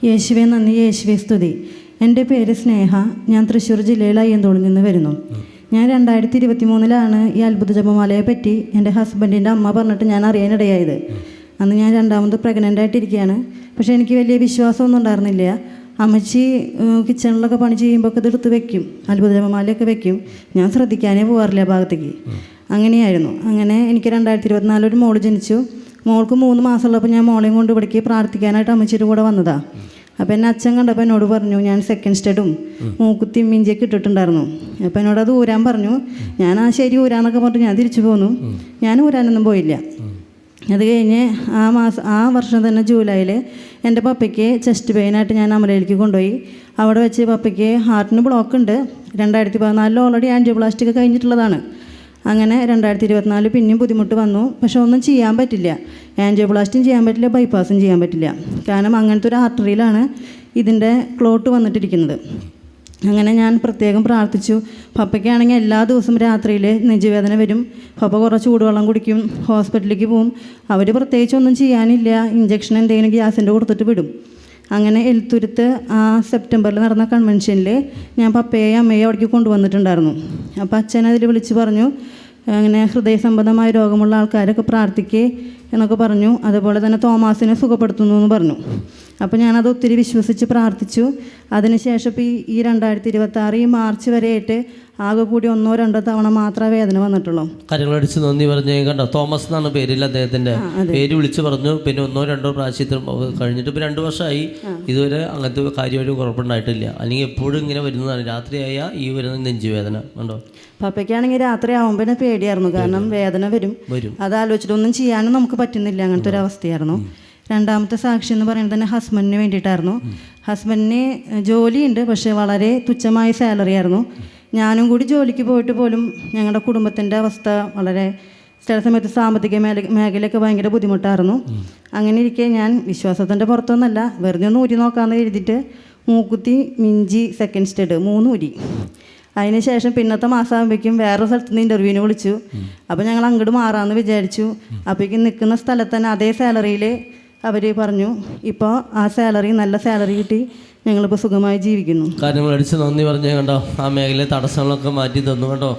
യേശുവേ നന്ദി, യേശുവേ സ്തുതി. എൻ്റെ പേര് സ്നേഹ. ഞാൻ തൃശ്ശൂർ ജില്ലയിൽ അയ്യന്തോളിൽ നിന്ന് വരുന്നു. ഞാൻ 2023 ഈ അത്ഭുത ജപമാലയെ പറ്റി എൻ്റെ ഹസ്ബൻഡിൻ്റെ അമ്മ പറഞ്ഞിട്ട് ഞാൻ അറിയാനിടയായത്. അന്ന് ഞാൻ രണ്ടാമത് പ്രഗ്നൻ്റ് ആയിട്ടിരിക്കുകയാണ്. പക്ഷേ എനിക്ക് വലിയ വിശ്വാസമൊന്നും ഉണ്ടായിരുന്നില്ല. അമ്മച്ചി കിച്ചണിലൊക്കെ പണി ചെയ്യുമ്പോൾ ഒക്കെ ഇതെടുത്ത് വെക്കും, അത്ഭുത ജപമാലയൊക്കെ വെക്കും. ഞാൻ ശ്രദ്ധിക്കാനേ പോകാറില്ല ആ ഭാഗത്തേക്ക്. അങ്ങനെയായിരുന്നു. അങ്ങനെ എനിക്ക് 2024 ഒരു മോള് ജനിച്ചു. മോൾക്ക് 3 മാസമുള്ളപ്പോൾ ഞാൻ മോളെയും കൊണ്ട് ഇവിടേക്ക് പ്രാർത്ഥിക്കാനായിട്ട് അമ്മച്ചിയുടെ കൂടെ വന്നതാണ്. അപ്പോൾ എന്നെ അച്ഛൻ കണ്ടപ്പോൾ എന്നോട് പറഞ്ഞു, ഞാൻ സെക്കൻഡ് സ്റ്റഡും മൂക്കുത്തി മിഞ്ചിയൊക്കെ ഇട്ടിട്ടുണ്ടായിരുന്നു. അപ്പോൾ എന്നോട് അത് ഊരാൻ പറഞ്ഞു. ഞാൻ ആ ശരി ഊരാന്നൊക്കെ പറഞ്ഞിട്ട് ഞാൻ തിരിച്ചു പോന്നു. ഞാൻ ഊരാനൊന്നും പോയില്ല. അത് കഴിഞ്ഞ് ആ വർഷം തന്നെ ജൂലൈയിൽ എൻ്റെ പപ്പയ്ക്ക് ചെസ്റ്റ് പെയിനായിട്ട് ഞാൻ അമലയിലേക്ക് കൊണ്ടുപോയി. അവിടെ വെച്ച് പപ്പയ്ക്ക് ഹാർട്ടിന് ബ്ലോക്ക് ഉണ്ട്. 2014 ഓൾറെഡി ആൻജിയോപ്ലാസ്റ്റിക് കഴിഞ്ഞിട്ടുള്ളതാണ്. അങ്ങനെ 2024 പിന്നെയും ബുദ്ധിമുട്ട് വന്നു. പക്ഷെ ഒന്നും ചെയ്യാൻ പറ്റില്ല. ആൻജിയോപ്ലാസ്റ്റിയും ചെയ്യാൻ പറ്റില്ല, ബൈപ്പാസും ചെയ്യാൻ പറ്റില്ല. കാരണം അങ്ങനത്തെ ഒരു ആർട്ടറിയിലാണ് ഇതിൻ്റെ ക്ലോട്ട് വന്നിട്ടിരിക്കുന്നത്. അങ്ങനെ ഞാൻ പ്രത്യേകം പ്രാർത്ഥിച്ചു. പപ്പയ്ക്കാണെങ്കിൽ എല്ലാ ദിവസവും രാത്രിയിൽ നെഞ്ചുവേദന വരും. പപ്പ കുറച്ച് ചൂടുവെള്ളം കുടിക്കും, ഹോസ്പിറ്റലിലേക്ക് പോവും. അവർ പ്രത്യേകിച്ചൊന്നും ചെയ്യാനില്ല, ഇഞ്ചക്ഷൻ എന്തെങ്കിലും ഗ്യാസിൻ്റെ കൊടുത്തിട്ട് വിടും. അങ്ങനെ എൽത്തുരുത്ത് ആ സെപ്റ്റംബറിൽ നടന്ന കൺവെൻഷനിൽ ഞാൻ പപ്പയെയും അമ്മയെയും അവിടേക്ക് കൊണ്ടുവന്നിട്ടുണ്ടായിരുന്നു. അപ്പോൾ അച്ഛൻ അതിൽ വിളിച്ച് പറഞ്ഞു, അങ്ങനെ ഹൃദയ സംബന്ധമായ രോഗമുള്ള ആൾക്കാരൊക്കെ പ്രാർത്ഥിക്കേ എന്നൊക്കെ പറഞ്ഞു. അതുപോലെ തന്നെ തോമാസിനെ സുഖപ്പെടുത്തുന്നു എന്ന് പറഞ്ഞു. അപ്പോൾ ഞാനത് ഒത്തിരി വിശ്വസിച്ച് പ്രാർത്ഥിച്ചു. അതിനുശേഷം ഇപ്പോൾ ഈ 2026 മാർച്ച് വരെയായിട്ട് ആകെ കൂടി 1-2 തവണ മാത്രമേ വേദന വന്നിട്ടുള്ളൂ. കാര്യങ്ങളടിച്ച് നന്ദി പറഞ്ഞു. കണ്ടോ, തോമസ് എന്നാണ് പേരില്ല അദ്ദേഹത്തിൻ്റെ. പേര് വിളിച്ച് പറഞ്ഞു. പിന്നെ 1-2 പ്രാവശ്യത്തിൽ കഴിഞ്ഞിട്ട് ഇപ്പോൾ 2 വർഷമായി. ഇതുവരെ അങ്ങനത്തെ കാര്യമായിട്ട് കുഴപ്പമുണ്ടായിട്ടില്ല. അല്ലെങ്കിൽ എപ്പോഴും ഇങ്ങനെ വരുന്നതാണ്. രാത്രിയായ ഈ വരുന്ന നെഞ്ചുവേദന കണ്ടോ. പപ്പയ്ക്കാണെങ്കിൽ രാത്രി ആകുമ്പോൾ തന്നെ പേടിയായിരുന്നു. കാരണം വേദന വരും. അതാലോചിച്ചിട്ടൊന്നും ചെയ്യാനും നമുക്ക് പറ്റുന്നില്ല. അങ്ങനത്തെ ഒരു അവസ്ഥയായിരുന്നു. രണ്ടാമത്തെ സാക്ഷി എന്ന് പറയുന്നത് തന്നെ ഹസ്ബൻഡിന് വേണ്ടിയിട്ടായിരുന്നു. ഹസ്ബൻഡിന് ജോലിയുണ്ട്, പക്ഷേ വളരെ തുച്ഛമായ സാലറി ആയിരുന്നു. ഞാനും കൂടി ജോലിക്ക് പോയിട്ട് പോലും ഞങ്ങളുടെ കുടുംബത്തിൻ്റെ അവസ്ഥ വളരെ ചില സമയത്ത് സാമ്പത്തിക മേഖലയൊക്കെ ഭയങ്കര ബുദ്ധിമുട്ടായിരുന്നു. അങ്ങനെ ഇരിക്കെ ഞാൻ വിശ്വാസത്തിൻ്റെ പുറത്തൊന്നല്ല, വെറുതെ ഒന്ന് ഊരി നോക്കാമെന്ന് എഴുതിയിട്ട് മൂക്കുത്തി മിഞ്ചി സെക്കൻഡ് സ്റ്റഡ് 3 ഊരി. അതിന് ശേഷം പിന്നത്തെ മാസമാകുമ്പോഴേക്കും വേറെ സ്ഥലത്ത് നിന്ന് ഇൻ്റർവ്യൂവിന് വിളിച്ചു. അപ്പോൾ ഞങ്ങൾ അങ്ങോട്ട് മാറാമെന്ന് വിചാരിച്ചു. അപ്പോഴേക്കും നിൽക്കുന്ന സ്ഥലത്ത് തന്നെ അതേ സാലറിയിൽ അവർ പറഞ്ഞു, ഇപ്പോൾ ആ സാലറി നല്ല സാലറി കിട്ടി, ഞങ്ങളിപ്പോൾ സുഖമായി ജീവിക്കുന്നു. കാര്യങ്ങൾ അടിച്ച് നന്ദി പറഞ്ഞേ കണ്ടോ. ആ മേഖലയിലെ തടസ്സങ്ങളൊക്കെ മാറ്റി തന്നു കേട്ടോ.